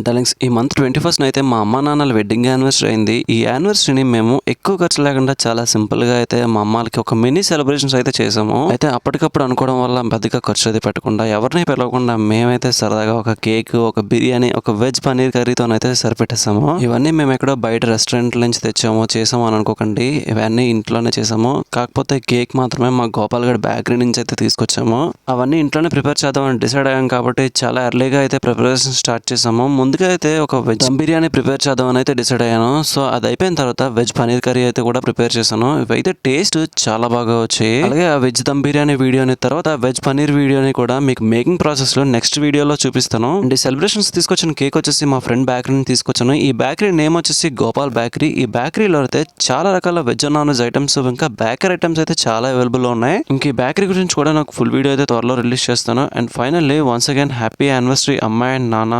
Darlings, ఈ month 21st అయితే మా అమ్మ నాన్నల వెడ్డింగ్ యానివర్సరీ అయింది. ఈ యానివర్సరీని మేము ఎక్కువ ఖర్చు లేకుండా చాలా సింపుల్ గా అయితే మా అమ్మకి ఒక మినీ సెలబ్రేషన్స్ అయితే చేసాము. అయితే అప్పటికప్పుడు అనుకోవడం వల్ల పెద్దగా ఖర్చు అయితే పెట్టకుండా ఎవరిని పిలవకుండా మేమైతే సరదాగా ఒక కేక్, ఒక బిర్యానీ, ఒక వెజ్ పన్నీర్ కర్రీతో అయితే సరిపెట్టేసాము. ఇవన్నీ మేము ఎక్కడో బయట రెస్టారెంట్ నుంచి చేసాము అని అనుకోకండి. ఇవన్నీ ఇంట్లోనే చేసాము. కాకపోతే కేక్ మాత్రమే మా గోపాల్ గడ్ బేకరీ నుంచి అయితే తీసుకొచ్చాము. అవన్నీ ఇంట్లోనే ప్రిపేర్ చేద్దామని డిసైడ్ అయ్యాం కాబట్టి చాలా ఎర్లీగా అయితే ప్రిపరేషన్ స్టార్ట్ చేసాము. ముందుగా అయితే ఒక వెజ్ దమ్ బిర్యానీ ప్రిపేర్ చేద్దామని అయితే డిసైడ్ అయ్యాను. సో అది అయిపోయిన తర్వాత వెజ్ పనీర్ కర్రీ అయితే కూడా ప్రిపేర్ చేశాను. ఇవైతే టేస్ట్ చాలా బాగా వచ్చాయి. అలాగే ఆ వెజ్ దమ్ బిర్యానీ వీడియోని తర్వాత వెజ్ పనీర్ వీడియోని కూడా మీకు మేకింగ్ ప్రాసెస్ లో నెక్స్ట్ వీడియోలో చూపిస్తాను. అండ్ ఈ సెలబ్రేషన్స్ తీసుకొచ్చిన కేక్ వచ్చేసి మా ఫ్రెండ్ బేకరీని తీసుకొచ్చాను. ఈ బేకరీ నేమ్ వచ్చేసి గోపాల్ బేకరీ. ఈ బేకరీలో అయితే చాలా రకాల వెజ్ నాన్ వెజ్ ఐటమ్స్ ఇంకా బేకరీ ఐటమ్స్ అయితే చాలా అవైలబుల్ లో ఉన్నాయి. ఇంక ఈ బేకరీ గురించి కూడా నాకు ఫుల్ వీడియో అయితే త్వరలో రిలీజ్ చేస్తాను. And finally once again happy anniversary అమ్మాయి అండ్ నాన్న.